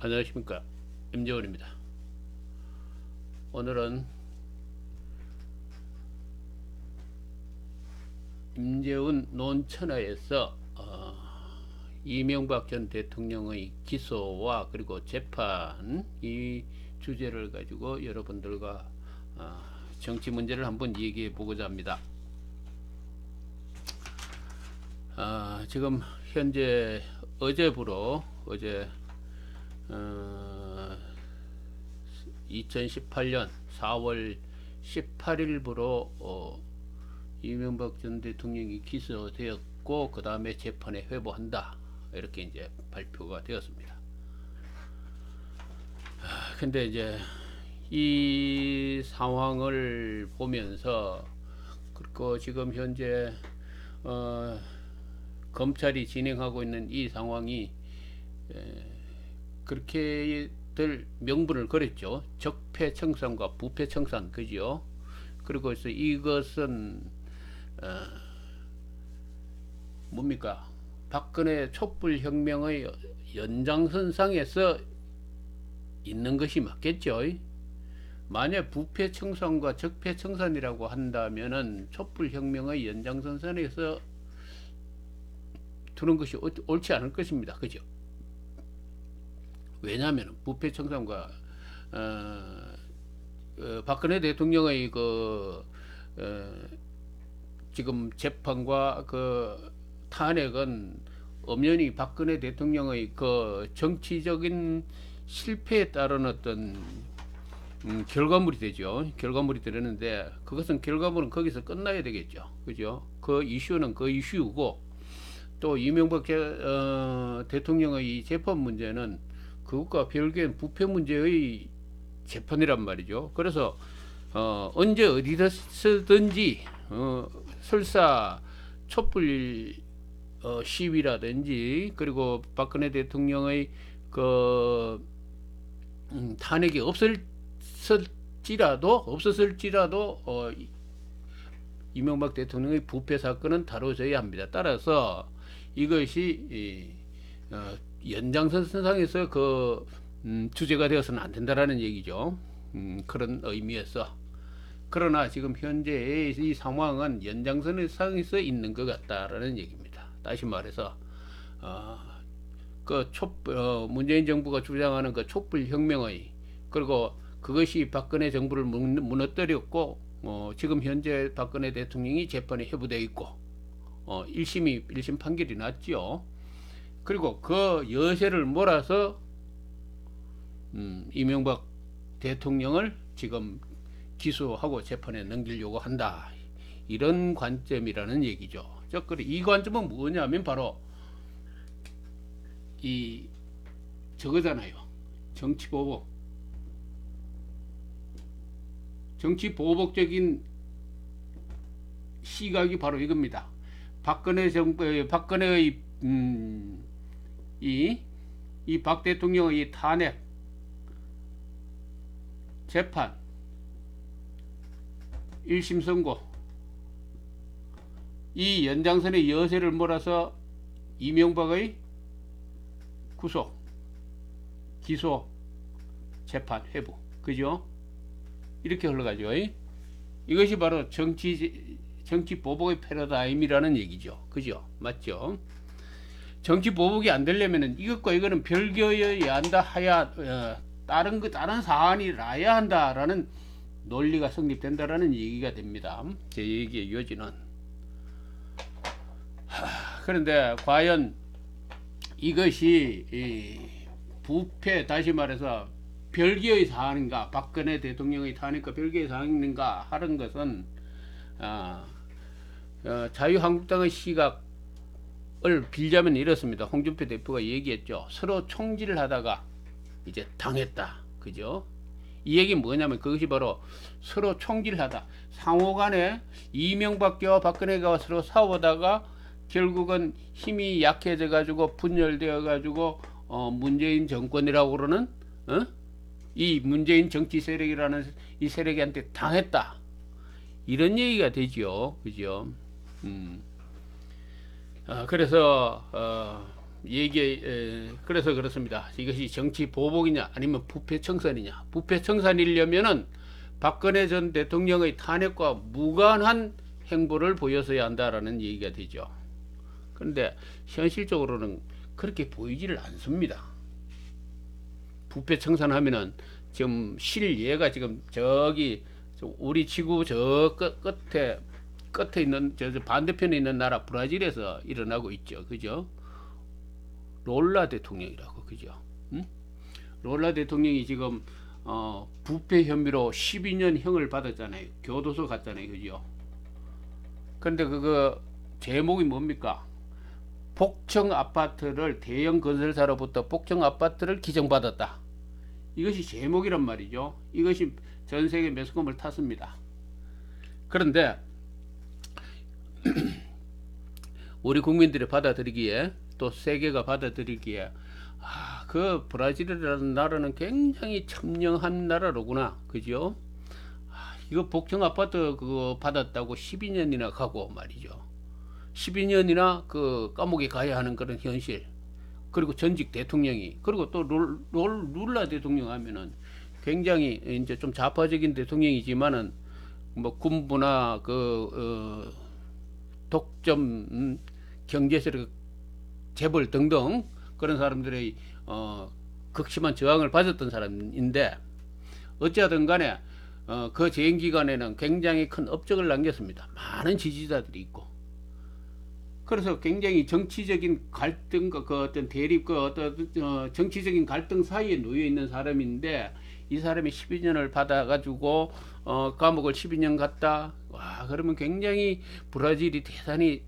안녕하십니까, 임재원입니다. 오늘은 임재원 논천하에서 이명박 전 대통령의 기소와 그리고 재판, 이 주제를 가지고 여러분들과 정치 문제를 한번 얘기해 보고자 합니다. 지금 현재 어제부로, 어제 2018년 4월 18일부로 이명박 전 대통령이 기소되었고, 그 다음에 재판에 회부한다, 이렇게 이제 발표가 되었습니다. 근데 이제 이 상황을 보면서, 그리고 지금 현재 검찰이 진행하고 있는 이 상황이 그렇게들 명분을 걸었죠. 적폐청산과 부패청산, 그죠? 그리고 그래서 이것은 뭡니까? 박근혜 촛불혁명의 연장선상에서 있는 것이 맞겠죠. 만약 부패청산과 적폐청산이라고 한다면은 촛불혁명의 연장선상에서 두는 것이 옳지 않을 것입니다. 그죠? 왜냐하면 부패청산과 박근혜 대통령의 지금 재판과 탄핵은 엄연히 박근혜 대통령의 정치적인 실패에 따른 어떤 결과물이 되죠. 결과물이 되는데, 그것은 결과물은 거기서 끝나야 되겠죠. 그죠? 그 이슈는 그 이슈고, 또 이명박 대통령의 이 재판 문제는 그것과 별개인 부패 문제의 재판이란 말이죠. 그래서 언제 어디서든지 설사 촛불 시위라든지, 그리고 박근혜 대통령의 탄핵이 없었을지라도 이명박 대통령의 부패 사건은 다뤄져야 합니다. 따라서 이것이 연장선상에서 주제가 되어서는 안 된다라는 얘기죠. 그런 의미에서. 그러나 지금 현재의 이 상황은 연장선상에서 있는 것 같다라는 얘기입니다. 다시 말해서 문재인 정부가 주장하는 촛불혁명의, 그리고 그것이 박근혜 정부를 무너뜨렸고, 지금 현재 박근혜 대통령이 재판에 회부되어 있고, 1심 판결이 났죠. 그리고 그 여세를 몰아서 이명박 대통령을 지금 기소하고 재판에 넘기려고 한다, 이런 관점이라는 얘기죠. 이 관점은 뭐냐면 바로 저거잖아요. 정치보복적인 시각이 바로 이겁니다. 박근혜의 이 박 대통령의 탄핵 재판 1심 선고, 이 연장선의 여세를 몰아서 이명박의 구속, 기소, 재판, 회부, 그죠? 이렇게 흘러가죠. 이것이 바로 정치 보복의 패러다임이라는 얘기죠. 그죠? 맞죠? 정치 보복이 안 되려면은 이것과 이거는 별개여야 한다, 다른 사안이 나야 한다라는 논리가 성립된다라는 얘기가 됩니다. 제 얘기의 요지는. 그런데 과연 이것이 부패, 다시 말해서 별개의 사안인가, 박근혜 대통령의 탄핵과 별개의 사안인가 하는 것은 자유한국당의 시각을 빌자면 이렇습니다. 홍준표 대표가 얘기했죠. 서로 총질을 하다가 이제 당했다, 그죠? 이 얘기는 뭐냐면 그것이 바로 서로 총질하다, 상호간에 이명박과 박근혜가 서로 싸우다가 결국은 힘이 약해져 가지고 분열되어 가지고 문재인 정권이라고 그러는 이 문재인 정치 세력이라는 이 세력한테 당했다, 이런 얘기가 되죠. 그죠? 그래서 그래서 그렇습니다. 이것이 정치 보복이냐 아니면 부패 청산이냐. 부패 청산이려면은 박근혜 전 대통령의 탄핵과 무관한 행보를 보여서야 한다라는 얘기가 되죠. 그런데 현실적으로는 그렇게 보이지를 않습니다. 부패 청산하면은 지금 실예가 지금 저기 우리 지구 저 끝에 있는 저 반대편에 있는 나라 브라질에서 일어나고 있죠. 그죠? 롤라 대통령이라고. 그죠? 응? 롤라 대통령이 지금 부패 혐의로 12년 형을 받았잖아요. 교도소 갔잖아요. 그죠? 근데 그거 제목이 뭡니까? 복층 아파트를 대형 건설사로부터 복층 아파트를 기증받았다. 이것이 제목이란 말이죠. 이것이 전 세계 매스컴을 탔습니다. 그런데 우리 국민들이 받아들이기에 또 세계가 받아들이기에 그 브라질이라는 나라는 굉장히 청렴한 나라로구나. 그죠? 이거 복층 아파트 그거 받았다고 12년이나 가고 말이죠. 12년이나 그 감옥에 가야 하는 그런 현실. 그리고 전직 대통령이 그리고 또 룰라 대통령 하면은 굉장히 이제 좀 좌파적인 대통령이지만은 뭐 군부나 독점 경제세력 재벌 등등 그런 사람들의 극심한 저항을 받았던 사람인데 어찌하든 간에 그 재임 기간에는 굉장히 큰 업적을 남겼습니다. 많은 지지자들이 있고. 그래서 굉장히 정치적인 갈등과 그 어떤 대립, 그 어떤 정치적인 갈등 사이에 놓여 있는 사람인데 이 사람이 12년을 받아가지고 감옥을 12년 갔다. 와, 그러면 굉장히 브라질이 대단히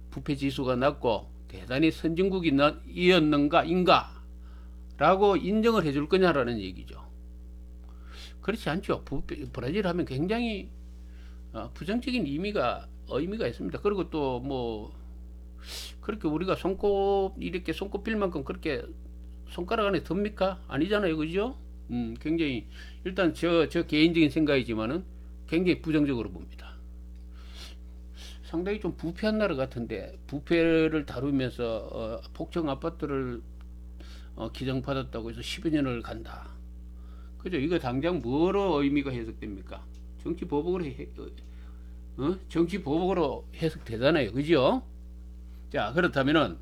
부패 지수가 낮고 대단히 선진국이었는가라고 인정을 해줄 거냐라는 얘기죠. 그렇지 않죠. 브라질 하면 굉장히 부정적인 의미가 있습니다. 그리고 또 뭐 그렇게 우리가 이렇게 손꼽힐 만큼 그렇게 손가락 안에 듭니까? 아니잖아요. 그죠? 굉장히 일단 저 개인적인 생각이지만은 굉장히 부정적으로 봅니다. 상당히 좀 부패한 나라 같은데 부패를 다루면서 복층 아파트를 기증받았다고 해서 12년을 간다. 그죠? 이거 당장 뭐로 의미가 해석됩니까? 정치 보복으로 해석되잖아요. 그죠? 자, 그렇다면은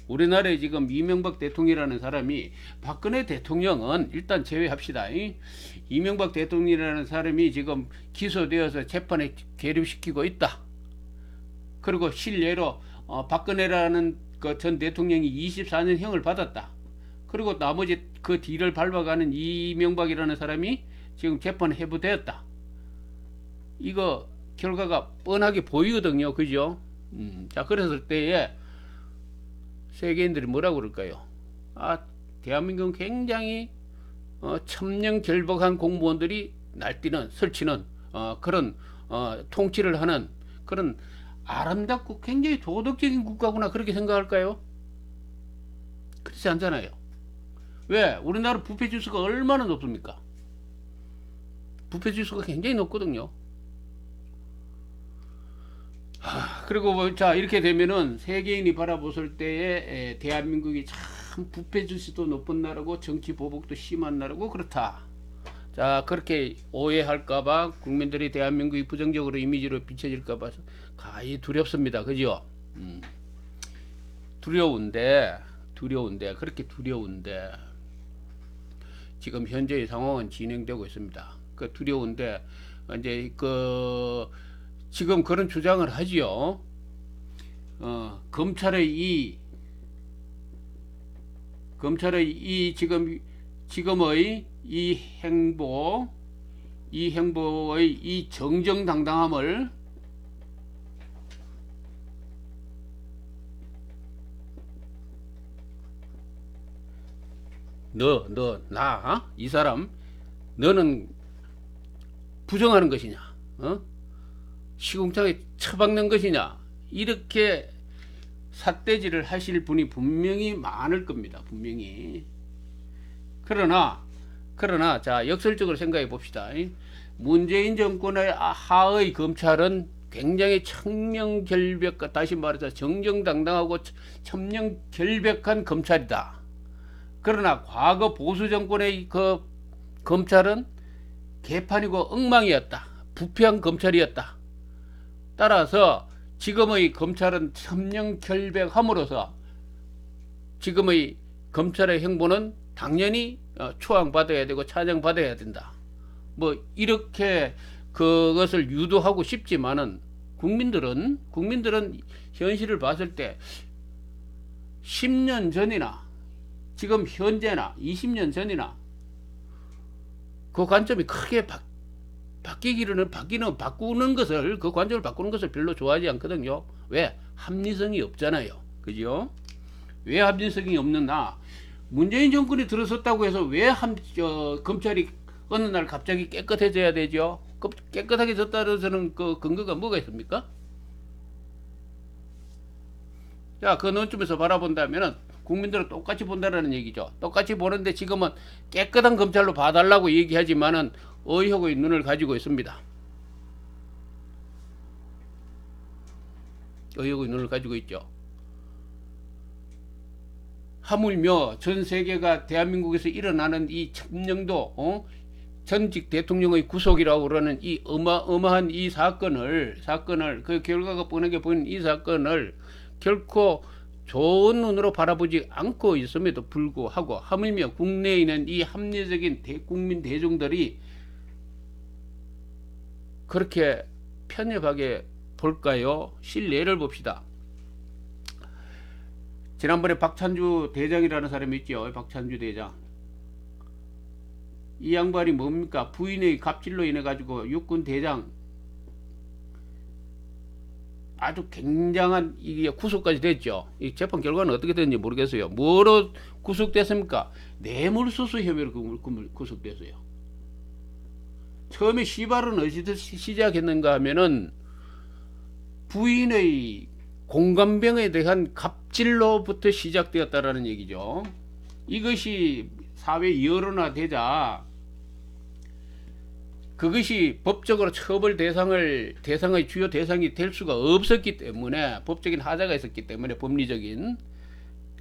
우리나라에 지금 이명박 대통령이라는 사람이 박근혜 대통령은 일단 제외합시다. 이명박 대통령이라는 사람이 지금 기소되어서 재판에 계류시키고 있다. 그리고 실례로 박근혜라는 그 전 대통령이 24년 형을 받았다. 그리고 나머지 그 뒤를 밟아가는 이명박이라는 사람이 지금 재판에 회부되었다. 이거 결과가 뻔하게 보이거든요. 그죠? 자, 그랬을 때에 세계인들이 뭐라고 그럴까요? 대한민국은 굉장히 천명결복한 공무원들이 날뛰는 설치는 그런 통치를 하는 그런 아름답고 굉장히 도덕적인 국가구나 그렇게 생각할까요? 그렇지 않잖아요. 왜? 우리나라 부패 지수가 얼마나 높습니까? 부패 지수가 굉장히 높거든요. 그리고 자, 이렇게 되면은 세계인이 바라보실 때에 대한민국이 참 부패 지수도 높은 나라고 정치 보복도 심한 나라고 그렇다. 자, 그렇게 오해할까봐 국민들이 대한민국이 부정적으로 이미지로 비춰질까봐 가히 두렵습니다. 그죠? 두려운데 그렇게 두려운데 지금 현재의 상황은 진행되고 있습니다. 그 두려운데 이제 지금 그런 주장을 하지요. 검찰의 지금의 이 행보의 이 정정당당함을 이 사람 너는 부정하는 것이냐? 시궁창에 처박는 것이냐? 이렇게 삿대질을 하실 분이 분명히 많을 겁니다. 분명히. 그러나 자, 역설적으로 생각해 봅시다. 문재인 정권의 하의 검찰은 굉장히 청명결백과 다시 말해서 정정당당하고 청명결백한 검찰이다. 그러나 과거 보수 정권의 그 검찰은 개판이고 엉망이었다. 부패한 검찰이었다. 따라서 지금의 검찰은 청명결백함으로써 지금의 검찰의 행보는 당연히 추앙받아야 되고 찬양받아야 된다. 뭐 이렇게 그것을 유도하고 싶지만은 국민들은 현실을 봤을 때 10년 전이나 지금 현재나 20년 전이나 그 관점이 크게 바꾸는 것을, 그 관점을 바꾸는 것을 별로 좋아하지 않거든요. 왜? 합리성이 없잖아요. 그죠? 왜 합리성이 없느냐? 문재인 정권이 들어섰다고 해서 왜 검찰이 어느 날 갑자기 깨끗해져야 되죠? 깨끗하게 졌다는 저는 그 근거가 뭐가 있습니까? 자, 그 논점에서 바라본다면은 국민들은 똑같이 본다는 얘기죠. 똑같이 보는데 지금은 깨끗한 검찰로 봐달라고 얘기하지만은 의혹의 눈을 가지고 있습니다. 의혹의 눈을 가지고 있죠. 하물며 전 세계가 대한민국에서 일어나는 이 청명도 전직 대통령의 구속이라고 그러는 이 어마어마한 이 사건을 그 결과가 뻔하게 보이는 이 사건을 결코 좋은 눈으로 바라보지 않고 있음에도 불구하고 하물며 국내에 있는 이 합리적인 국민 대중들이 그렇게 편협하게 볼까요? 실례를 봅시다. 지난번에 박찬주 대장이라는 사람이 있죠. 박찬주 대장. 이 양반이 뭡니까? 부인의 갑질로 인해 가지고 육군 대장 아주 굉장한 이게 구속까지 됐죠. 이 재판 결과는 어떻게 됐는지 모르겠어요. 뭐로 구속됐습니까? 뇌물수수 혐의로 구속됐어요. 처음에 시발은 어디서 시작했는가 하면은 부인의 공감병에 대한 갑질로부터 시작되었다라는 얘기죠. 이것이 사회 여론화되자 그것이 법적으로 처벌 대상의 주요 대상이 될 수가 없었기 때문에, 법적인 하자가 있었기 때문에, 법리적인,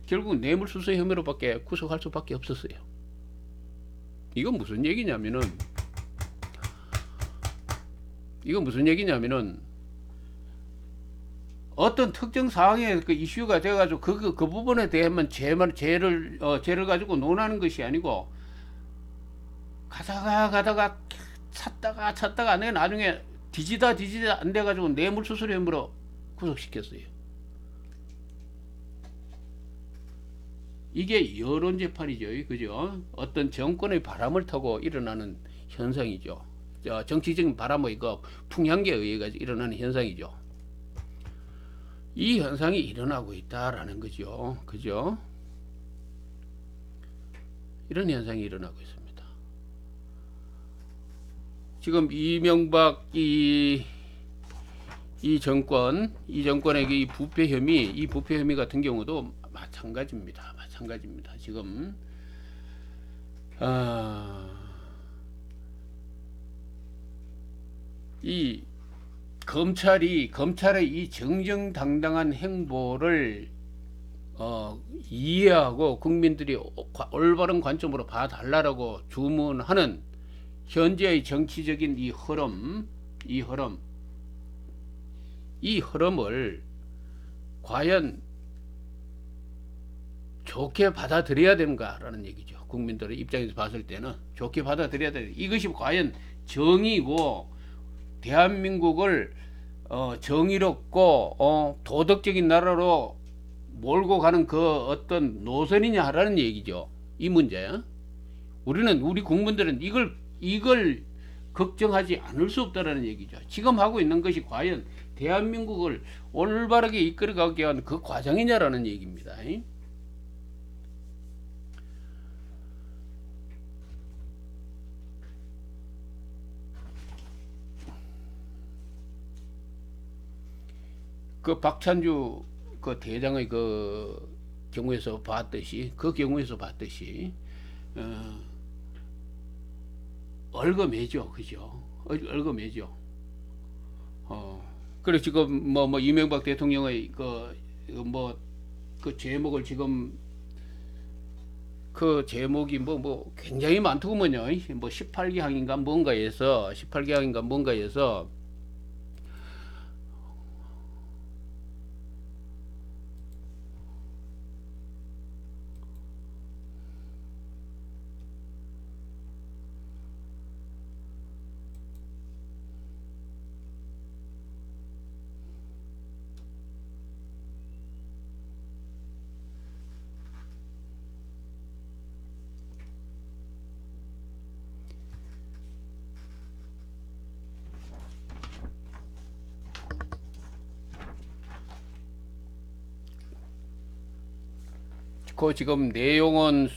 결국 뇌물수수 혐의로밖에 구속할 수밖에 없었어요. 이건 무슨 얘기냐면은 어떤 특정 사항에 그 이슈가 돼가지고 그 부분에 대해만 죄를 가지고 논하는 것이 아니고 가다가 찾다가 안 돼 나중에 뒤지다 안 돼가지고 뇌물수수 혐의로 구속시켰어요. 이게 여론재판이죠. 그죠? 어떤 정권의 바람을 타고 일어나는 현상이죠. 정치적인 바람의 그 풍향계에 의해 가지고 일어나는 현상이죠. 이 현상이 일어나고 있다라는 거죠. 그죠? 이런 현상이 일어나고 있습니다. 지금 이명박 이 정권의 이 부패 혐의 같은 경우도 마찬가지입니다. 지금 이 검찰의 이 정정당당한 행보를 이해하고 국민들이 올바른 관점으로 봐달라고 주문하는 현재의 정치적인 이 흐름을 과연 좋게 받아들여야 되는가라는 얘기죠. 국민들의 입장에서 봤을 때는 좋게 받아들여야 되는, 이것이 과연 정의고 대한민국을 정의롭고 도덕적인 나라로 몰고 가는 그 어떤 노선이냐라는 얘기죠. 이 문제. 우리 국민들은 이걸 걱정하지 않을 수 없다라는 얘기죠. 지금 하고 있는 것이 과연 대한민국을 올바르게 이끌어가기 위한 그 과정이냐라는 얘기입니다. 그 박찬주 그 대장의 그 경우에서 봤듯이 얼거매죠. 그죠? 얼거매죠. 그래 지금 뭐 이명박 대통령의 그 제목을 지금 그 제목이 뭐 굉장히 많더구먼요. 뭐 18개항인가 뭔가에서 그 지금 내용은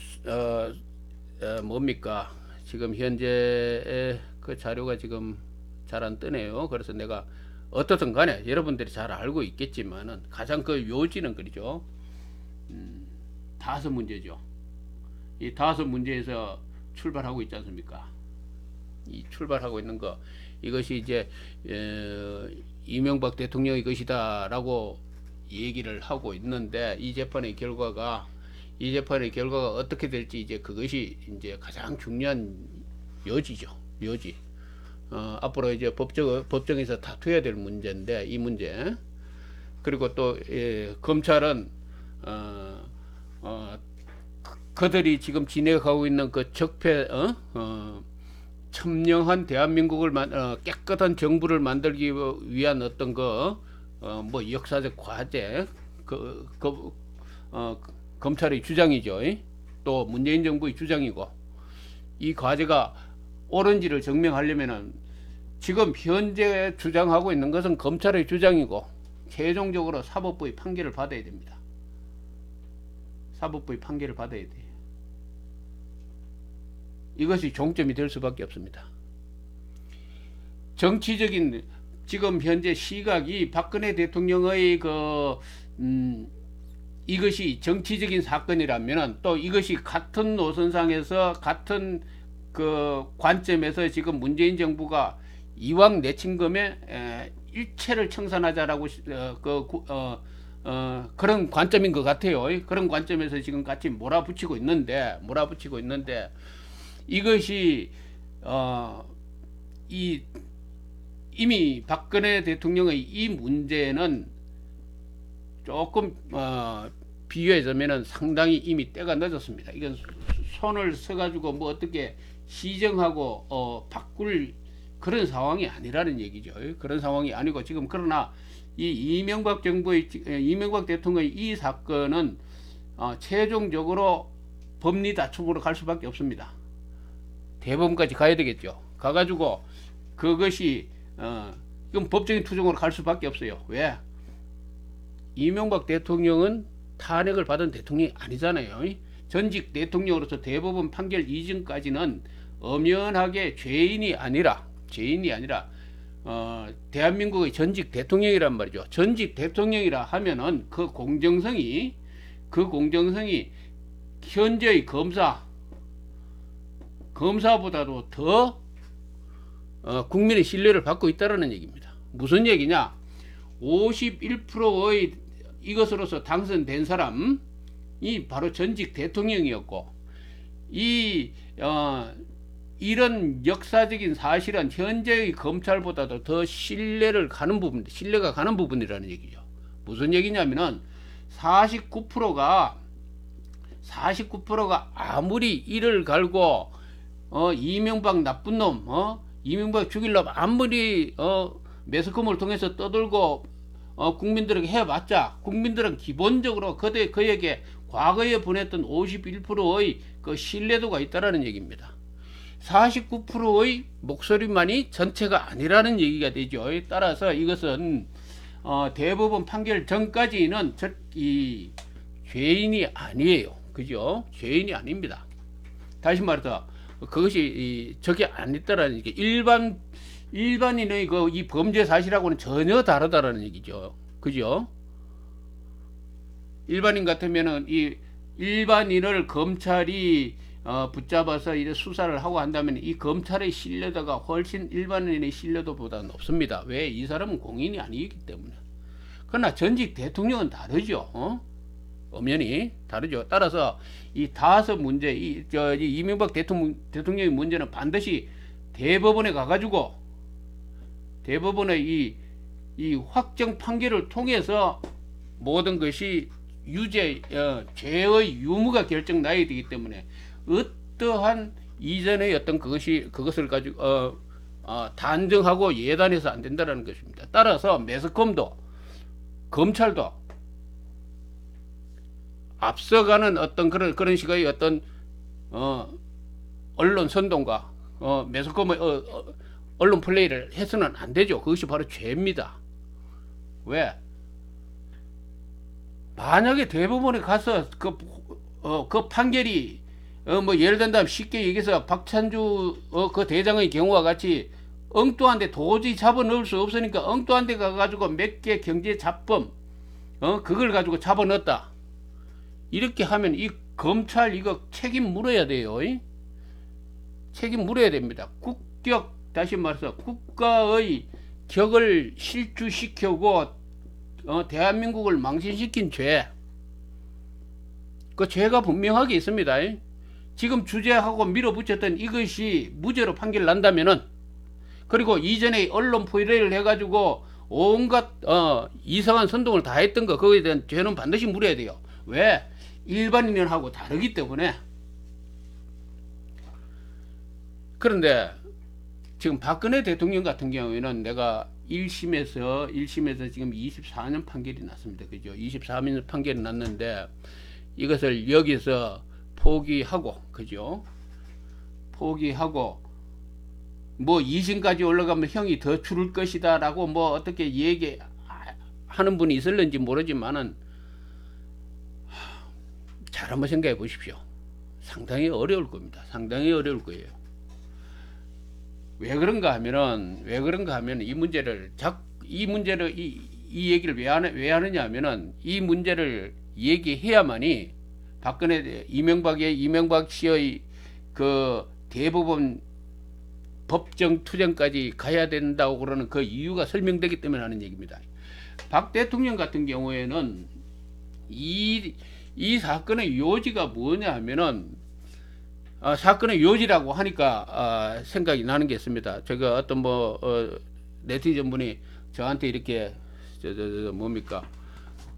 뭡니까? 지금 현재 그 자료가 지금 잘 안 뜨네요. 그래서 내가 어떻든 간에 여러분들이 잘 알고 있겠지만은 가장 그 요지는 그러죠. 다섯 문제죠. 이 다섯 문제에서 출발하고 있지 않습니까? 이 출발하고 있는 거 이것이 이제 이명박 대통령의 것이다라고 얘기를 하고 있는데 이 재판의 결과가 어떻게 될지 이제 그것이 이제 가장 중요한 요지죠. 요지. 앞으로 이제 법정에서 다투어야 될 문제인데 이 문제. 그리고 또 검찰은 그들이 지금 진행하고 있는 그 적폐 첨령한 대한민국을 깨끗한 정부를 만들기 위한 어떤 뭐 역사적 과제 검찰의 주장이죠. 또 문재인 정부의 주장이고 이 과제가 옳은지를 증명하려면은 지금 현재 주장하고 있는 것은 검찰의 주장이고 최종적으로 사법부의 판결을 받아야 됩니다. 사법부의 판결을 받아야 돼요. 이것이 종점이 될 수밖에 없습니다. 정치적인 지금 현재 시각이 박근혜 대통령의 이것이 정치적인 사건이라면은 또 이것이 같은 노선상에서 같은 그 관점에서 지금 문재인 정부가 이왕 내친금에 일체를 청산하자라고 그런 관점인 것 같아요. 그런 관점에서 지금 같이 몰아붙이고 있는데 이것이 이미 박근혜 대통령의 이 문제는 조금 비교해서면은 상당히 이미 때가 늦었습니다. 이건 손을 써가지고 뭐 어떻게 시정하고 바꿀 그런 상황이 아니라는 얘기죠. 그런 상황이 아니고 지금 그러나 이 이명박 대통령의 이 사건은 최종적으로 법리 다툼으로 갈 수밖에 없습니다. 대법원까지 가야 되겠죠. 가가지고 그것이 이건 법적인 투쟁으로 갈 수밖에 없어요. 왜? 이명박 대통령은 탄핵을 받은 대통령이 아니잖아요. 전직 대통령으로서 대법원 판결 이전까지는 엄연하게 죄인이 아니라 대한민국의 전직 대통령이란 말이죠. 전직 대통령이라 하면은 그 공정성이 현재의 검사보다도 더 국민의 신뢰를 받고 있다는 얘기입니다. 무슨 얘기냐? 51%의 이것으로서 당선된 사람이 바로 전직 대통령이었고 이런 역사적인 사실은 현재의 검찰보다도 더 신뢰가 가는 부분이라는 얘기죠. 무슨 얘기냐면은 49%가 아무리 이를 갈고 이명박 나쁜 놈, 이명박 죽일 놈 아무리 매스컴을 통해서 떠들고 국민들에게 해봤자 국민들은 기본적으로 그에게 과거에 보냈던 51%의 그 신뢰도가 있다라는 얘기입니다. 49%의 목소리만이 전체가 아니라는 얘기가 되죠. 따라서 이것은 대법원 판결 전까지는 이 죄인이 아니에요. 그죠? 죄인이 아닙니다. 다시 말해서 그것이 저게 아니다라는 얘기. 일반인의 이 범죄 사실하고는 전혀 다르다라는 얘기죠. 그죠? 일반인 같으면은 이 일반인을 검찰이 붙잡아서 이제 수사를 하고 한다면 이 검찰의 신뢰도가 훨씬 일반인의 신뢰도보다 높습니다. 왜? 이 사람은 공인이 아니기 때문에. 그러나 전직 대통령은 다르죠. 엄연히 다르죠. 따라서 이 다섯 문제, 이 이명박 대통령의 문제는 반드시 대법원에 가가지고 대법원의 이 확정 판결을 통해서 모든 것이 죄의 유무가 결정 나야 되기 때문에 어떠한 이전의 어떤 그것을 가지고 단정하고 예단해서 안 된다라는 것입니다. 따라서 매스컴도 검찰도 앞서가는 어떤 그런 식의 어떤 언론 선동과 매스컴의 언론 플레이를 해서는 안 되죠. 그것이 바로 죄입니다. 왜? 만약에 대법원에 가서 그 판결이 뭐 예를 든다면 쉽게 얘기해서 박찬주 그 대장의 경우와 같이 엉뚱한데 도저히 잡아넣을 수 없으니까 엉뚱한데 가가지고 몇 개 경제 잡범 그걸 가지고 잡아넣었다. 이렇게 하면 이 검찰 이거 책임 물어야 돼요. 책임 물어야 됩니다. 다시 말해서 국가의 격을 실추시키고 대한민국을 망신시킨 죄, 그 죄가 분명하게 있습니다. 지금 주제하고 밀어붙였던 이것이 무죄로 판결 난다면은, 그리고 이전에 언론 포위를 해가지고 온갖 이상한 선동을 다 했던 거, 그거에 대한 죄는 반드시 물어야 돼요. 왜? 일반인하고 다르기 때문에. 그런데 지금 박근혜 대통령 같은 경우에는 내가 1심에서 지금 24년 판결이 났습니다. 그죠? 24년 판결이 났는데 이것을 여기서 포기하고, 그죠? 포기하고 뭐 2심까지 올라가면 형이 더 줄을 것이다 라고 뭐 어떻게 얘기하는 분이 있을는지 모르지만은 잘 한번 생각해 보십시오. 상당히 어려울 겁니다. 상당히 어려울 거예요. 왜 그런가 하면은 이 문제를 이 얘기를 왜 하느냐 하면은 이 문제를 얘기해야만이 이명박 씨의 그 대법원 법정 투쟁까지 가야 된다고 그러는 그 이유가 설명되기 때문에 하는 얘기입니다. 박 대통령 같은 경우에는 이 사건의 요지가 뭐냐 하면은 사건의 요지라고 하니까 생각이 나는 게 있습니다. 제가 어떤 네티즌 분이 저한테 이렇게 뭡니까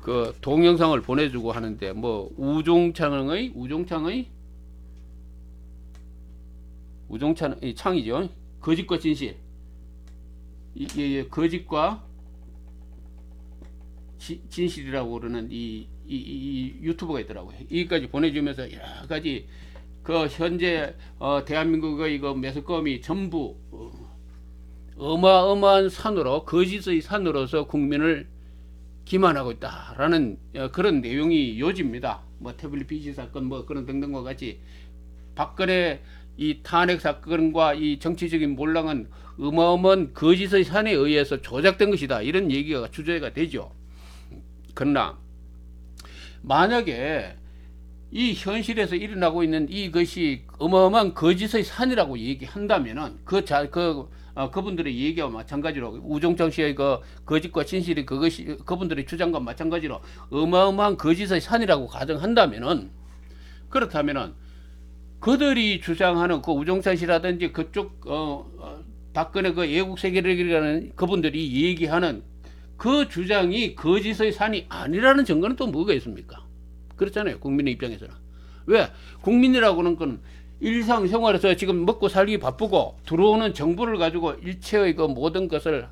그 동영상을 보내주고 하는데, 뭐 우종창의 창이죠. 거짓과 진실, 거짓과 진실이라고 그러는 이 유튜버가 있더라고요. 여기까지 보내주면서 여러 가지 그 현재 대한민국의 그 매스컴이 전부 어마어마한 산으로, 거짓의 산으로서 국민을 기만하고 있다라는 그런 내용이 요지입니다. 뭐 태블릿 PC 사건 뭐 그런 등등과 같이 박근혜 이 탄핵 사건과 이 정치적인 몰락은 어마어마한 거짓의 산에 의해서 조작된 것이다, 이런 얘기가 주제가 되죠. 그러나 만약에 이 현실에서 일어나고 있는 이것이 어마어마한 거짓의 산이라고 얘기한다면은 그분들의 얘기와 마찬가지로 우종창 씨의 그 거짓과 진실이 그분들의 주장과 마찬가지로 어마어마한 거짓의 산이라고 가정한다면은, 그렇다면은 그들이 주장하는 그 우종창 씨라든지 그쪽 박근혜 그 애국 세계력이라는 그분들이 얘기하는 그 주장이 거짓의 산이 아니라는 증거는 또 뭐가 있습니까? 그렇잖아요. 국민의 입장에서는. 왜? 국민이라고는 건 일상생활에서 지금 먹고 살기 바쁘고 들어오는 정보를 가지고 일체의 그 모든 것을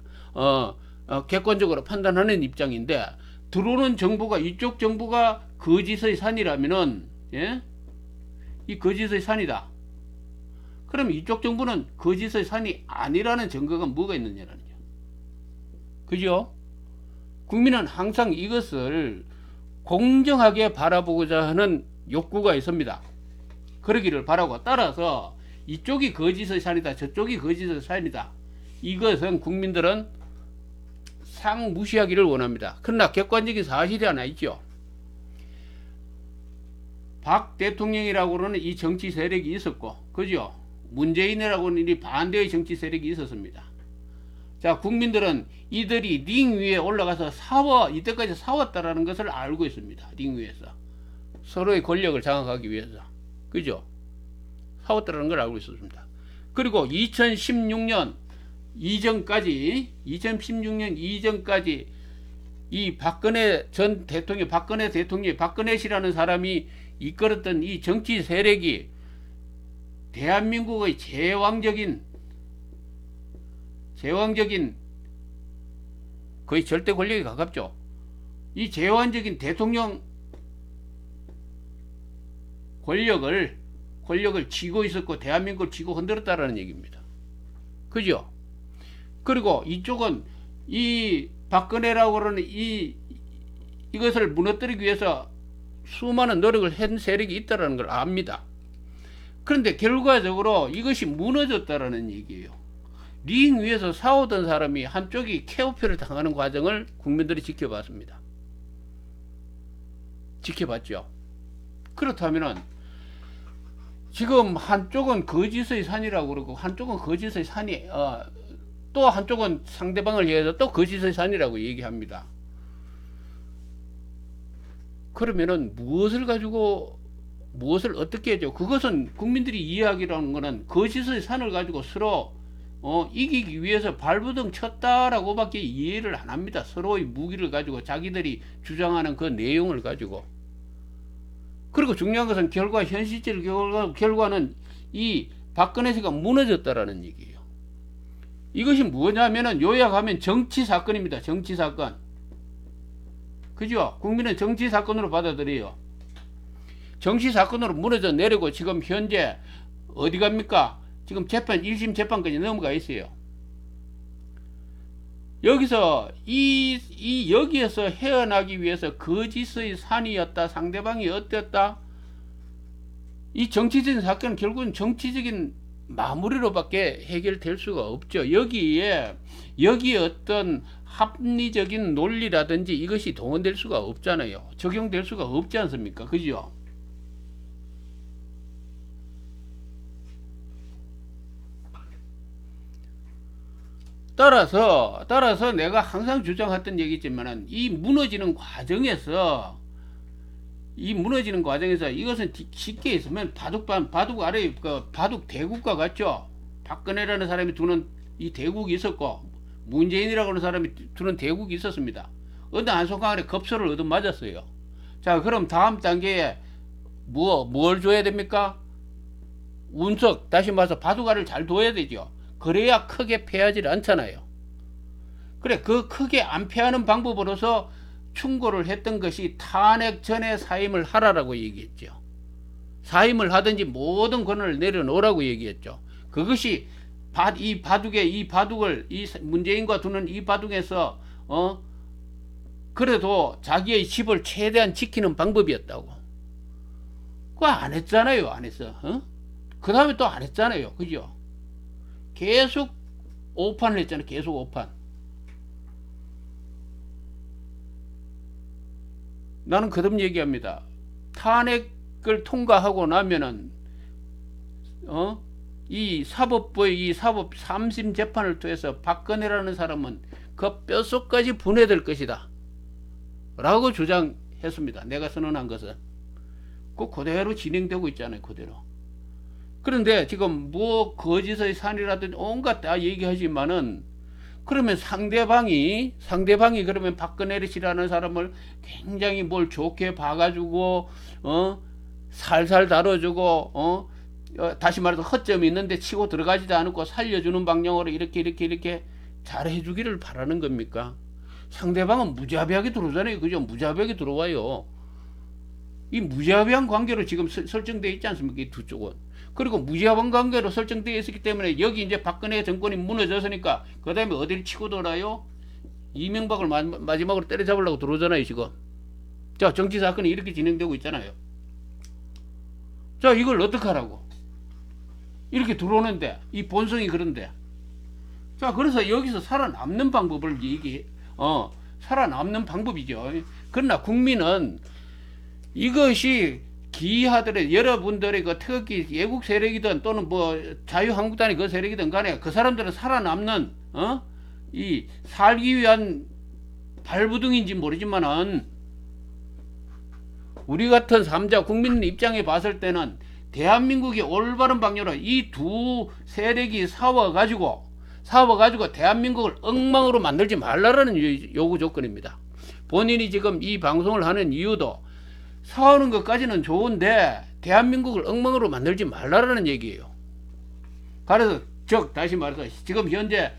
객관적으로 판단하는 입장인데, 들어오는 정보가 이쪽 정보가 거짓의 산이라면은, 예? 이 거짓의 산이다. 그럼 이쪽 정보는 거짓의 산이 아니라는 증거가 뭐가 있느냐라는 거죠. 그죠? 국민은 항상 이것을 공정하게 바라보고자 하는 욕구가 있습니다. 그러기를 바라고, 따라서 이쪽이 거짓의 산이다, 저쪽이 거짓의 산이다, 이것은 국민들은 상무시하기를 원합니다. 그러나 객관적인 사실이 하나 있죠. 박 대통령이라고 하는 이 정치 세력이 있었고, 그죠? 문재인이라고 하는 이 반대의 정치 세력이 있었습니다. 자, 국민들은 이들이 링 위에 올라가서 이때까지 싸웠다라는 것을 알고 있습니다. 링 위에서. 서로의 권력을 장악하기 위해서. 그죠? 싸웠다라는 걸 알고 있었습니다. 그리고 2016년 이전까지 이 박근혜 전 대통령, 박근혜 씨라는 사람이 이끌었던 이 정치 세력이 대한민국의 제왕적인 거의 절대 권력에 가깝죠. 이 제왕적인 대통령 권력을 쥐고 있었고 대한민국을 쥐고 흔들었다라는 얘기입니다. 그죠? 그리고 이쪽은 이 박근혜라고 하는 이것을 무너뜨리기 위해서 수많은 노력을 한 세력이 있다는 걸 압니다. 그런데 결과적으로 이것이 무너졌다라는 얘기예요. 링 위에서 싸우던 사람이 한쪽이 케어표를 당하는 과정을 국민들이 지켜봤습니다. 지켜봤죠. 그렇다면은 지금 한쪽은 거짓의 산이라고 그러고 한쪽은 거짓의 산이 또 한쪽은 상대방을 위해서 또 거짓의 산이라고 얘기합니다. 그러면은 무엇을 어떻게 해죠? 그것은 국민들이 이해하기라는 것은 거짓의 산을 가지고 서로 이기기 위해서 발부둥 쳤다라고 밖에 이해를 안 합니다. 서로의 무기를 가지고 자기들이 주장하는 그 내용을 가지고. 그리고 중요한 것은 현실적 결과는 이 박근혜 씨가 무너졌다라는 얘기예요. 이것이 뭐냐면은 요약하면 정치 사건입니다. 정치 사건. 그죠? 국민은 정치 사건으로 받아들여요. 정치 사건으로 무너져 내리고 지금 현재 어디 갑니까? 지금 1심 재판까지 넘어가 있어요. 여기서 여기에서 헤어나기 위해서 거짓의 산이었다. 상대방이 어땠다. 이 정치적인 사건은 결국은 정치적인 마무리로밖에 해결될 수가 없죠. 여기에 어떤 합리적인 논리라든지 이것이 동원될 수가 없잖아요. 적용될 수가 없지 않습니까? 그죠? 따라서 내가 항상 주장했던 얘기지만은 이 무너지는 과정에서 이것은 쉽게 있으면 바둑 아래 바둑 대국과 같죠. 박근혜라는 사람이 두는 이 대국이 있었고 문재인이라고 하는 사람이 두는 대국이 있었습니다. 어느 한순간에 겁소를 얻어맞았어요. 자, 그럼 다음 단계에 뭘 줘야 됩니까? 운석, 다시 말해서 바둑알을 잘 둬야 되죠. 그래야 크게 패하지 않잖아요. 그래, 그 크게 안 패하는 방법으로서 충고를 했던 것이 탄핵 전에 사임을 하라라고 얘기했죠. 사임을 하든지 모든 권한을 내려놓으라고 얘기했죠. 그것이 이 문재인과 두는 이 바둑에서 그래도 자기의 집을 최대한 지키는 방법이었다고. 그거 안 했잖아요. 안 했어. 그 다음에 또 안 했잖아요. 그죠? 계속 오판을 했잖아요. 계속 오판. 나는 거듭 얘기합니다. 탄핵을 통과하고 나면은 이 사법부의 사법 3심 재판을 통해서 박근혜라는 사람은 그 뼛속까지 분해될 것이다 라고 주장했습니다. 내가 선언한 것은 그대로 진행되고 있잖아요. 그대로. 그런데 지금 거짓의 산이라든지 온갖 다 얘기하지만은 그러면 상대방이 그러면 박근혜 씨라는 사람을 굉장히 뭘 좋게 봐가지고 살살 다뤄주고 다시 말해서 허점이 있는데 치고 들어가지도 않고 살려주는 방향으로 이렇게 잘해주기를 바라는 겁니까? 상대방은 무자비하게 들어오잖아요. 그죠? 무자비하게 들어와요. 이 무자비한 관계로 지금 설정되어 있지 않습니까? 이 두 쪽은. 그리고 무자비한 관계로 설정되어 있었기 때문에 여기 이제 박근혜 정권이 무너졌으니까 그 다음에 어디를 치고 돌아요? 이명박을 마지막으로 때려잡으려고 들어오잖아요. 지금. 자, 정치 사건이 이렇게 진행되고 있잖아요. 자, 이걸 어떻게 하라고? 이렇게 들어오는데 이 본성이 그런데. 자, 그래서 여기서 살아남는 방법을 살아남는 방법이죠. 그러나 국민은 이것이 기하들의 여러분들의 그 특히 애국 세력이든 또는 뭐 자유한국당의 그 세력이든 간에 그 사람들은 살아남는 이 살기 위한 발부둥인지 모르지만은 우리 같은 3자 국민 입장에 봤을 때는 대한민국이 올바른 방향으로 이 두 세력이 싸워가지고 대한민국을 엉망으로 만들지 말라라는 요구 조건입니다. 본인이 지금 이 방송을 하는 이유도 싸우는 것까지는 좋은데 대한민국을 엉망으로 만들지 말라라는 얘기예요. 그래서 즉 다시 말해서 지금 현재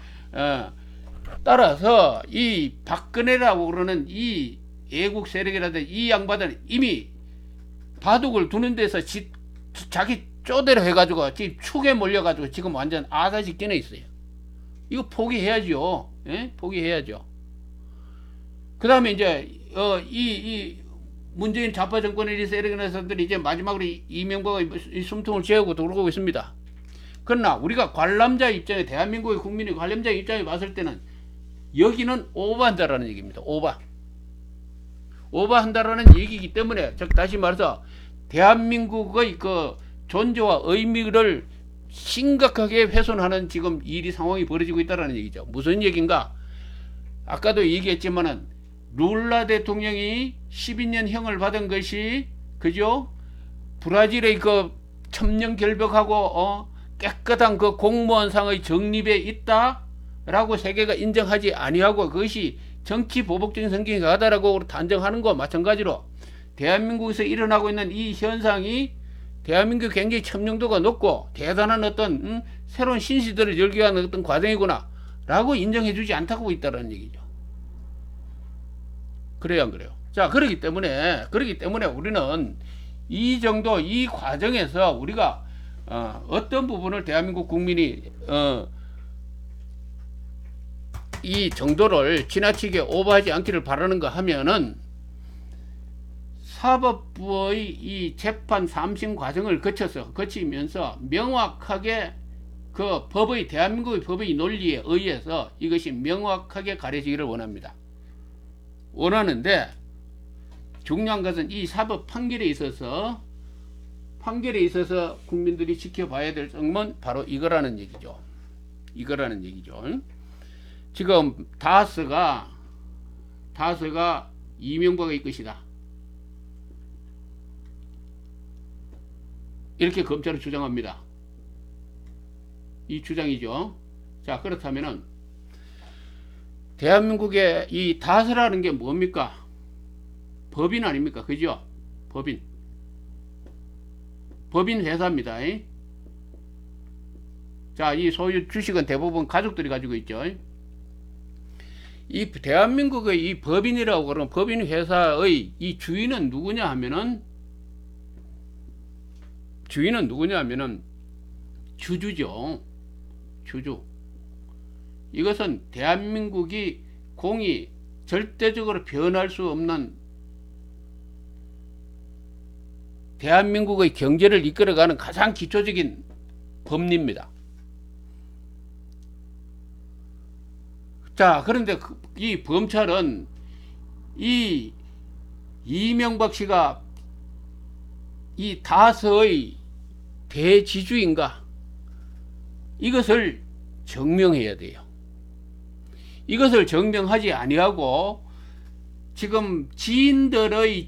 따라서 이 박근혜라고 그러는 이 애국 세력이라든지 이 양반들은 이미 바둑을 두는 데서 자기 쪼대로 해가지고 지금 축에 몰려가지고 지금 완전 아사직전에 있어요. 이거 포기해야죠. 예? 포기해야죠. 그 다음에 이제 이 문재인 좌파 정권의 세력이나 사람들이 이제 마지막으로 이명박의 숨통을 재우고 돌아오고 있습니다. 그러나 우리가 관람자 입장에 대한민국의 국민의 관람자 입장에 봤을 때는 여기는 오버한다라는 얘기입니다. 오버한다라는 얘기이기 때문에 즉 다시 말해서 대한민국의 그 존재와 의미를 심각하게 훼손하는 지금 상황이 벌어지고 있다는 얘기죠. 무슨 얘기인가? 아까도 얘기했지만은 룰라 대통령이 12년형을 받은 것이 그죠? 브라질의 그 천년 결벽하고 깨끗한 그 공무원상의 정립에 있다라고 세계가 인정하지 아니하고 그것이 정치 보복적인 성격이 강하다라고 단정하는 것과 마찬가지로 대한민국에서 일어나고 있는 이 현상이 대한민국이 굉장히 첨령도가 높고 대단한 어떤 새로운 신시대를 열기 위한 어떤 과정이구나 라고 인정해주지 않다고 있다는 얘기죠. 그래요 안 그래요? 자 그렇기 때문에 우리는 이 정도 이 과정에서 우리가 어떤 부분을 대한민국 국민이 이 정도를 지나치게 오버하지 않기를 바라는가 하면은 사법부의 이 재판 3심 과정을 거치면서 명확하게 그 법의 대한민국의 법의 논리에 의해서 이것이 명확하게 가려지기를 원하는데 중요한 것은 이 사법 판결에 있어서 국민들이 지켜봐야 될 점은 바로 이거라는 얘기죠. 지금 다스가 이명박의 것이다. 이렇게 검찰은 주장합니다. 이 주장이죠. 자, 그렇다면은 대한민국의 이 다스라는 게 뭡니까? 법인 아닙니까? 그죠? 법인 회사입니다. 자, 이 소유 주식은 대부분 가족들이 가지고 있죠. 이 대한민국의 이 법인이라고 그러는 법인 회사의 이 주인은 누구냐 하면은 주주죠. 주주. 이것은 대한민국이 공이 절대적으로 변할 수 없는 대한민국의 경제를 이끌어가는 가장 기초적인 법리입니다. 자, 그런데 이 검찰은 이 이명박 씨가 이 다스의 대지주인가? 이것을 증명해야 돼요. 이것을 증명하지 아니하고 지금 지인들의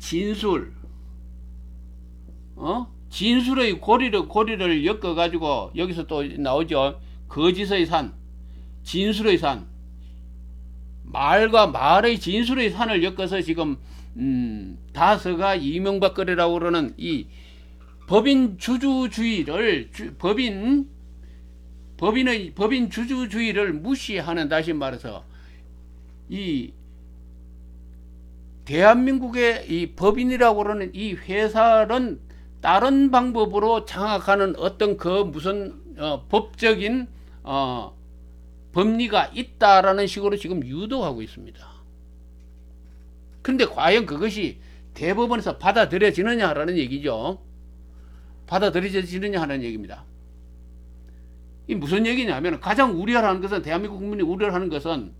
진술의 고리를 엮어가지고 여기서 또 나오죠. 거짓의 산, 진술의 산, 말과 말의 진술의 산을 엮어서 지금 다스가 이명박 거래라고 그러는 이 법인 주주주의를 법인 주주주의를 무시하는, 다시 말해서 이 대한민국의 이 법인이라고 그러는 이 회사는 다른 방법으로 장악하는 어떤 그 무슨 법적인 법리가 있다라는 식으로 지금 유도하고 있습니다. 그런데 과연 그것이 대법원에서 받아들여지느냐라는 얘기죠. 받아들여지느냐 하는 얘기입니다. 이 무슨 얘기냐면, 가장 우려하는 것은, 대한민국 국민이 우려하는 것은,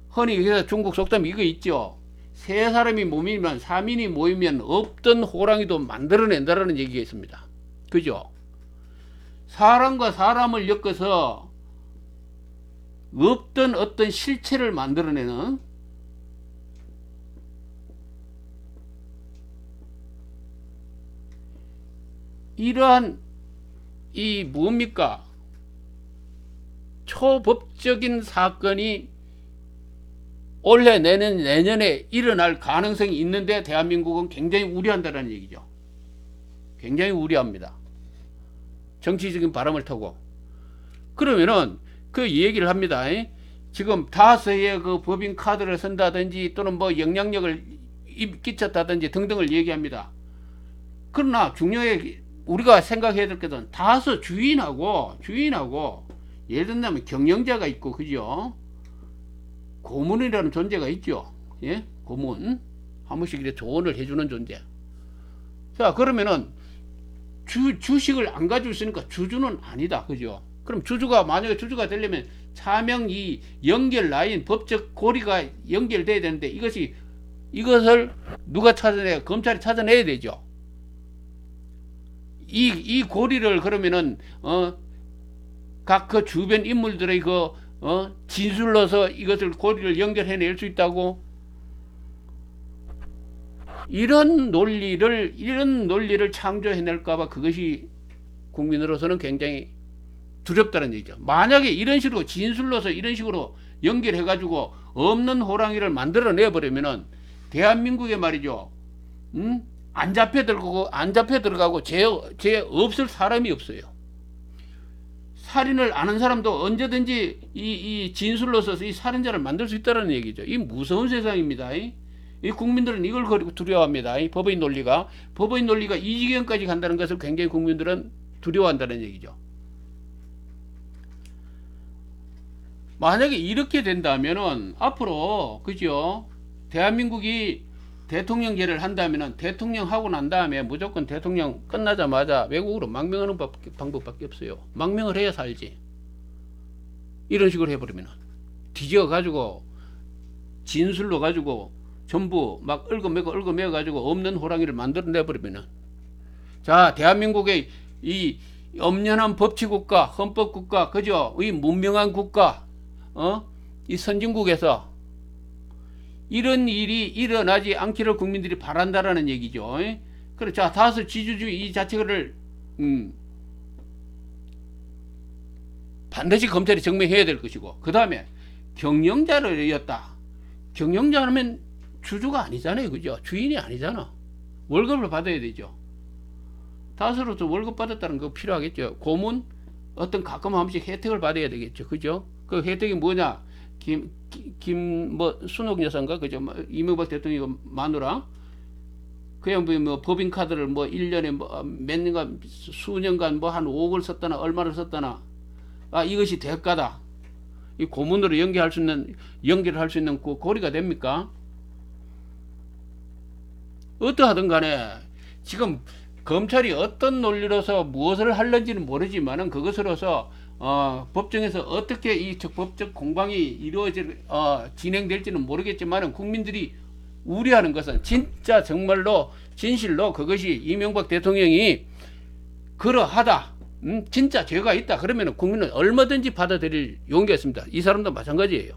흔히 여기서 중국 속담 이거 있죠. 세 사람이 모이면 3인이 모이면 없던 호랑이도 만들어낸다라는 얘기가 있습니다. 그죠? 사람과 사람을 엮어서 없던 어떤 실체를 만들어내는 이러한 이 뭡니까? 초법적인 사건이 올해 내년에 일어날 가능성이 있는데 대한민국은 굉장히 우려한다는 얘기죠. 굉장히 우려합니다. 정치적인 바람을 타고. 그러면은 그 얘기를 합니다. 지금 다수의 그 법인카드를 쓴다든지 또는 뭐 영향력을 끼쳤다든지 등등을 얘기합니다. 그러나 중요하게 우리가 생각해야 될 것은 다수 주인하고 예를 들면 경영자가 있고 그죠? 고문이라는 존재가 있죠. 예? 고문. 한 번씩 이렇게 조언을 해주는 존재. 자, 그러면은 주식을 안 가지고 있으니까 주주는 아니다. 그죠? 그럼 만약에 주주가 되려면 차명 이 연결 라인, 법적 고리가 연결돼야 되는데 이것을 누가 찾아내야, 검찰이 찾아내야 되죠. 이 고리를 그러면은, 각 그 주변 인물들의 진술로서 이것을 고리를 연결해낼 수 있다고? 이런 논리를 창조해낼까봐 그것이 국민으로서는 굉장히 두렵다는 얘기죠. 만약에 이런 식으로 진술로서 이런 식으로 연결해가지고 없는 호랑이를 만들어내버리면은 대한민국에 말이죠. 안 잡혀 들어가고 죄 없을 사람이 없어요. 살인을 아는 사람도 언제든지 이 진술로서 이 살인자를 만들 수 있다는 얘기죠. 이 무서운 세상입니다. 이 국민들은 이걸 두려워합니다. 법의 논리가 이 지경까지 간다는 것을 굉장히 국민들은 두려워한다는 얘기죠. 만약에 이렇게 된다면은 앞으로 그죠? 대한민국이 대통령제를 한다면은 대통령 하고 난 다음에 무조건 대통령 끝나자마자 외국으로 망명하는 방법밖에 없어요. 망명을 해야 살지. 이런 식으로 해버리면 뒤져 가지고 진술로 가지고 전부 막 얽어매어 가지고 없는 호랑이를 만들어내 버리면은, 자, 대한민국의 이 엄연한 법치국가, 헌법국가, 그죠? 이 문명한 국가, 이 선진국에서 이런 일이 일어나지 않기를 국민들이 바란다라는 얘기죠. 그렇죠. 자, 다수 지주주의 이 자체를 반드시 검찰이 증명해야 될 것이고, 그 다음에 경영자를 였다. 경영자라면 주주가 아니잖아요. 그죠? 주인이 아니잖아. 월급을 받아야 되죠. 다수로서 월급 받았다는 거 필요하겠죠. 고문 어떤 가끔 한 번씩 혜택을 받아야 되겠죠. 그죠? 그 혜택이 뭐냐? 순옥 여사인가? 그죠? 이명박 대통령 마누라. 그냥 뭐 법인카드를 뭐 1년에 몇 년간, 수년간 한 5억을 썼다나 얼마를 썼다나. 아, 이것이 대가다. 이 고문으로 연결할 수 있는 그 고리가 됩니까? 어떠하든 간에 지금 검찰이 어떤 논리로서 무엇을 하는지는 모르지만은 그것으로서 법정에서 어떻게 이 법적 공방이 진행될지는 모르겠지만은 국민들이 우려하는 것은 진짜 정말로 진실로 그것이 이명박 대통령이 그러하다, 진짜 죄가 있다 그러면은 국민은 얼마든지 받아들일 용기가 있습니다. 이 사람도 마찬가지예요.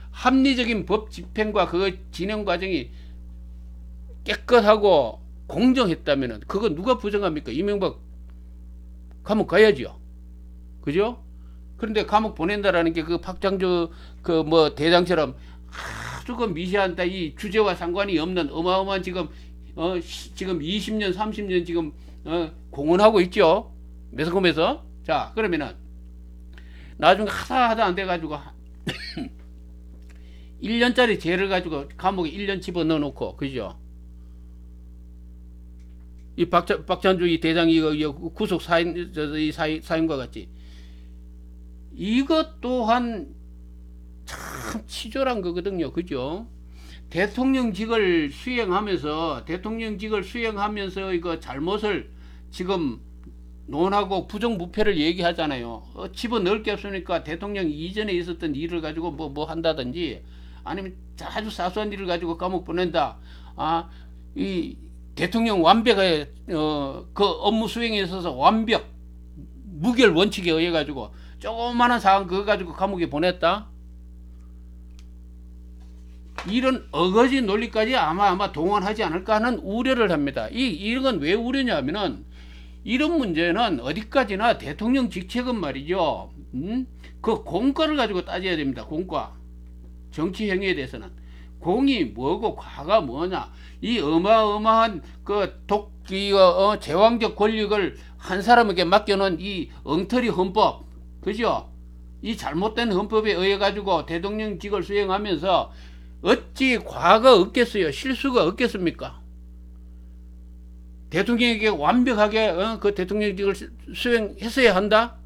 합리적인 법 집행과 그 진행 과정이 깨끗하고 공정했다면은 그거 누가 부정합니까? 이명박 감옥 가야죠. 그죠? 그런데 감옥 보낸다라는 게 그 박장주 그 뭐 대장처럼 아주 그 미세한 이 주제와 상관이 없는 어마어마한 지금 20년 30년 지금 공헌하고 있죠. 매스컴에서. 자, 그러면은 나중에 하다 안 돼 가지고 1년짜리 죄를 가지고 감옥에 1년 집어넣어 놓고, 그죠? 이 박찬주 이 대장이 구속 사인과 같이 이것 또한 참 치졸한 거거든요. 그죠? 대통령직을 수행하면서 이거 잘못을 지금 논하고 부정부패를 얘기하잖아요. 집어넣을 게 없으니까 대통령 이전에 있었던 일을 가지고 뭐 한다든지, 아니면 아주 사소한 일을 가지고 감옥 보낸다. 이 대통령 완벽하게 그 업무 수행에 있어서 완벽 무결 원칙에 의해 가지고 조그마한 사안 그거 가지고 감옥에 보냈다. 이런 어거지 논리까지 아마 동원하지 않을까 하는 우려를 합니다. 이런 건 왜 우려냐면은 이런 문제는 어디까지나 대통령 직책은 말이죠. 그 공과를 가지고 따져야 됩니다. 공과. 정치 행위에 대해서는 공이 뭐고 과가 뭐냐. 이 어마어마한 그 제왕적 권력을 한 사람에게 맡겨놓은 이 엉터리 헌법, 그죠? 이 잘못된 헌법에 의해 가지고 대통령직을 수행하면서 어찌 과가 없겠어요? 실수가 없겠습니까? 대통령에게 완벽하게 그 대통령직을 수행했어야 한다?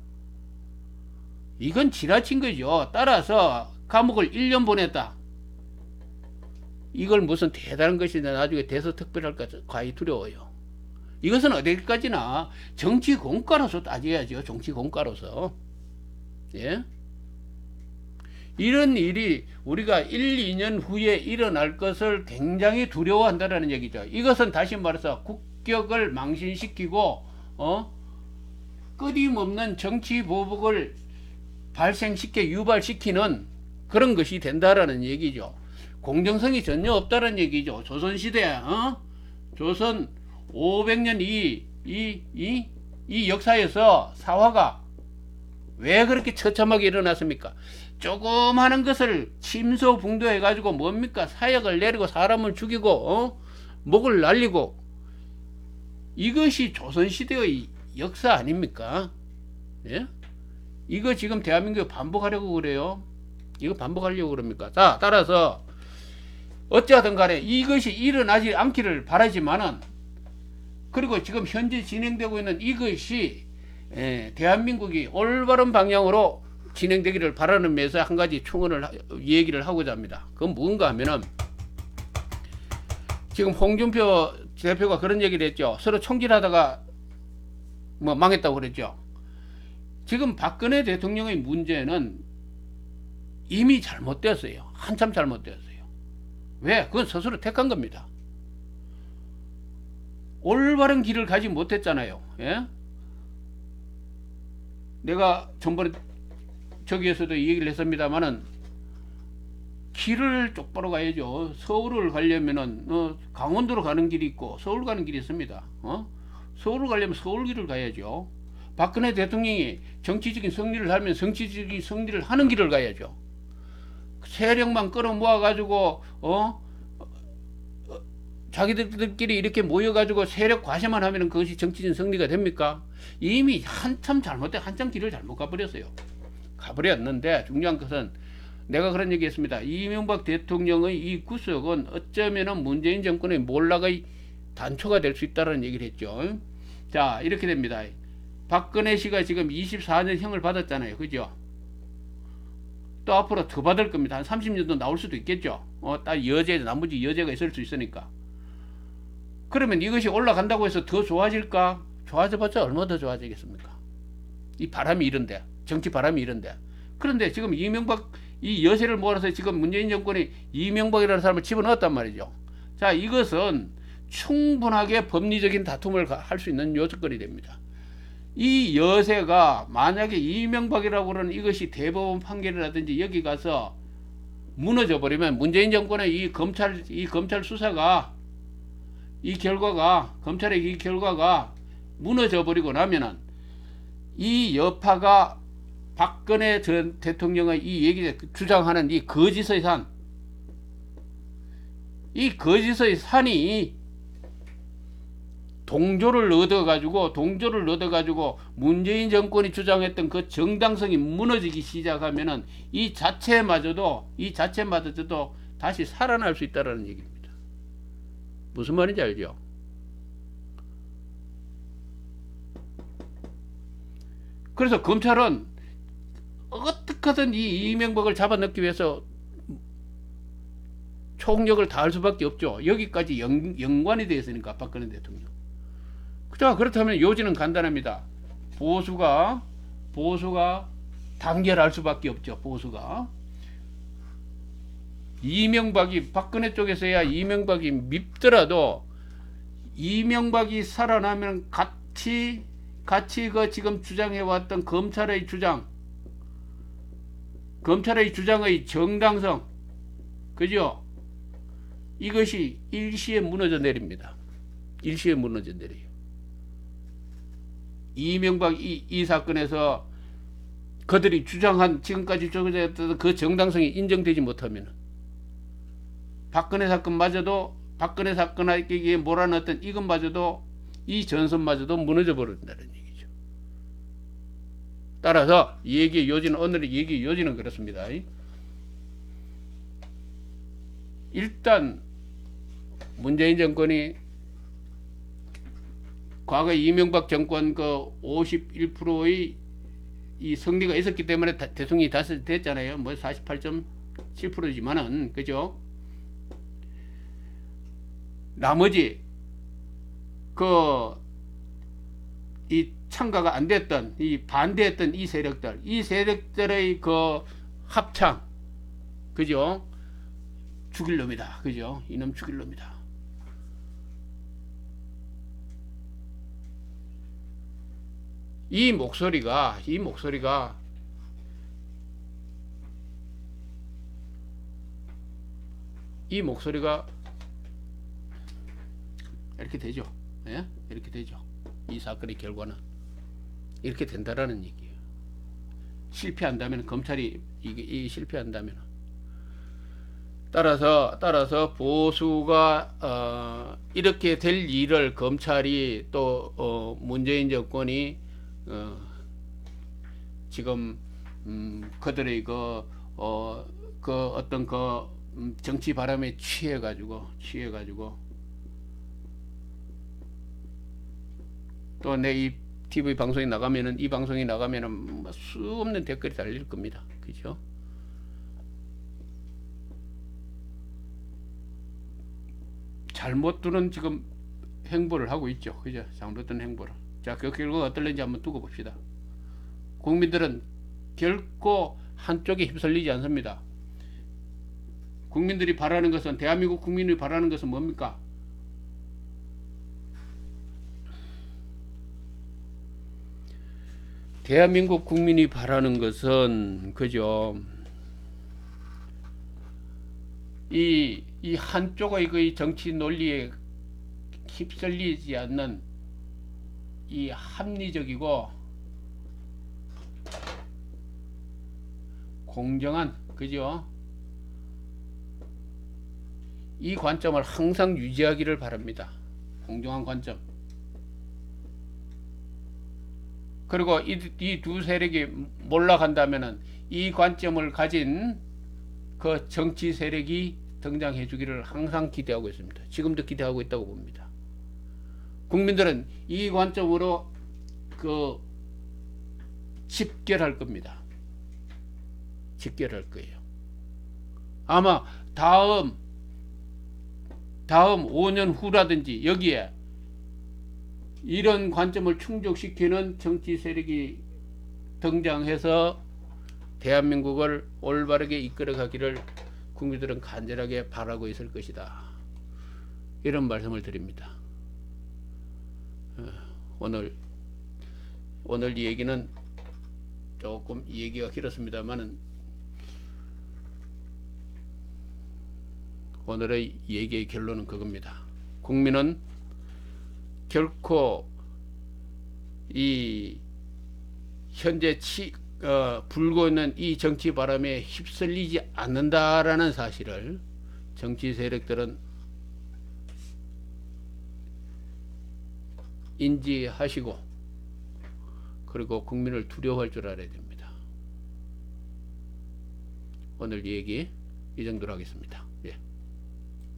이건 지나친 거죠. 따라서 감옥을 1년 보냈다. 이걸 무슨 대단한 것이냐 나중에 대서특별할까 과히 두려워요. 이것은 어디까지나 정치 공과로서 따져야죠. 정치 공과로서. 예? 이런 일이 우리가 1, 2년 후에 일어날 것을 굉장히 두려워한다는 얘기죠. 이것은 다시 말해서 국격을 망신시키고 끊임없는 정치 보복을 유발시키는 그런 것이 된다라는 얘기죠. 공정성이 전혀 없다는 얘기죠. 조선시대 조선 500년 이 역사에서 사화가 왜 그렇게 처참하게 일어났습니까? 조그마한 것을 침소붕도 해가지고 뭡니까? 사약을 내리고 사람을 죽이고 목을 날리고 이것이 조선시대의 역사 아닙니까? 예? 이거 지금 대한민국에 반복하려고 그래요? 이거 반복하려고 그럽니까? 자, 따라서 어찌하든 간에 이것이 일어나지 않기를 바라지만은 그리고 지금 현재 진행되고 있는 이것이 대한민국이 올바른 방향으로 진행되기를 바라는 면에서 한 가지 얘기를 하고자 합니다. 그건 뭔가 하면은 지금 홍준표 대표가 그런 얘기를 했죠. 서로 총질하다가 뭐 망했다고 그랬죠. 지금 박근혜 대통령의 문제는 이미 잘못되었어요. 한참 잘못되었어요. 왜? 그건 스스로 택한 겁니다. 올바른 길을 가지 못했잖아요. 예? 내가 전번에 저기에서도 이 얘기를 했습니다만은 길을 똑바로 가야죠. 서울을 가려면은 강원도로 가는 길이 있고 서울 가는 길이 있습니다. 서울을 가려면 서울 길을 가야죠. 박근혜 대통령이 정치적인 승리를 하면 정치적인 승리를 하는 길을 가야죠. 세력만 끌어모아 가지고 자기들끼리 이렇게 모여가지고 세력 과시만 하면 그것이 정치적인 승리가 됩니까? 이미 한참 길을 잘못 가버렸어요. 가버렸는데 중요한 것은 내가 그런 얘기 했습니다. 이명박 대통령의 이 구속은 어쩌면은 문재인 정권의 몰락의 단초가 될 수 있다는 얘기를 했죠. 자, 이렇게 됩니다. 박근혜 씨가 지금 24년 형을 받았잖아요. 그죠? 또 앞으로 더 받을 겁니다. 한 30년도 나올 수도 있겠죠. 딱 나머지 여죄가 있을 수 있으니까. 그러면 이것이 올라간다고 해서 더 좋아질까? 좋아져봤자 얼마 더 좋아지겠습니까? 이 바람이 이런데, 정치 바람이 이런데. 그런데 지금 이명박, 이 여세를 몰아서 지금 문재인 정권이 이명박이라는 사람을 집어넣었단 말이죠. 자, 이것은 충분하게 법리적인 다툼을 할 수 있는 요건이 됩니다. 이 여세가 만약에 이명박이라고 그러는 이것이 대법원 판결이라든지 여기 가서 무너져 버리면 문재인 정권의 이 검찰 수사가 검찰의 이 결과가 무너져 버리고 나면은 이 여파가 박근혜 전 대통령의 이 얘기 주장하는 이 거짓의 산이 동조를 얻어가지고 문재인 정권이 주장했던 그 정당성이 무너지기 시작하면은 이 자체마저도 다시 살아날 수 있다는 얘기입니다. 무슨 말인지 알죠? 그래서 검찰은 어떻게든 이 이명박을 잡아넣기 위해서 총력을 다할 수밖에 없죠. 여기까지 연관이 되어 있으니까 박근혜 대통령. 자, 그렇다면 요지는 간단합니다. 보수가 단결할 수밖에 없죠. 보수가 이명박이 박근혜 쪽에서야 이명박이 밉더라도 이명박이 살아나면 같이 그 지금 주장해왔던 검찰의 주장의 정당성, 그죠? 이것이 일시에 무너져 내립니다. 일시에 무너져 내려요. 이명박 이 사건에서 그들이 주장한 지금까지 주장했던 그 정당성이 인정되지 못하면 박근혜 사건마저도 박근혜 사건에게 몰아넣었던 이것마저도 이 전선마저도 무너져 버린다는 얘기죠. 따라서 이 얘기의 요지는 오늘의 얘기의 요지는 그렇습니다. 일단 문재인 정권이 과거 이명박 정권 그 51%의 이 승리가 있었기 때문에 대통령이 다시 됐잖아요. 뭐 48.7%지만은 그죠? 나머지 이 참가가 안 됐던 이 반대했던 이 세력들의 그 합창, 그죠? 죽일 놈이다, 그죠? 이놈 죽일 놈이다. 이 목소리가 이렇게 되죠. 예? 이렇게 되죠. 이 사건의 결과는 이렇게 된다라는 얘기예요. 실패한다면 검찰이 이 실패한다면 따라서 보수가 이렇게 될 일을 검찰이 또 문재인 정권이 지금 그들의 어떤 정치 바람에 취해가지고 또 내 이 TV 방송이 나가면은 수 없는 댓글이 달릴 겁니다. 그죠? 잘못되는 지금 행보를 하고 있죠. 그죠? 잘못된 행보를. 자, 그 결과가 어떨는지 한번 두고 봅시다. 국민들은 결코 한쪽에 휩쓸리지 않습니다. 국민들이 바라는 것은, 대한민국 국민이 바라는 것은 뭡니까? 대한민국 국민이 바라는 것은, 그죠? 이 한쪽의 그 정치 논리에 휩쓸리지 않는 이 합리적이고 공정한, 그죠? 이 관점을 항상 유지하기를 바랍니다. 공정한 관점. 그리고 이 두 세력이 몰락한다면은 이 관점을 가진 그 정치 세력이 등장해 주기를 항상 기대하고 있습니다. 지금도 기대하고 있다고 봅니다. 국민들은 이 관점으로 집결할 겁니다. 집결할 거예요. 아마 다음 5년 후라든지 여기에 이런 관점을 충족시키는 정치 세력이 등장해서 대한민국을 올바르게 이끌어가기를 국민들은 간절하게 바라고 있을 것이다. 이런 말씀을 드립니다. 오늘 이 얘기는 조금 이 얘기가 길었습니다만은 오늘의 얘기의 결론은 그겁니다. 국민은 결코 이 현재 불고 있는 이 정치 바람에 휩쓸리지 않는다라는 사실을 정치 세력들은 인지하시고 그리고 국민을 두려워할 줄 알아야 됩니다. 오늘 얘기 이 정도로 하겠습니다. 예.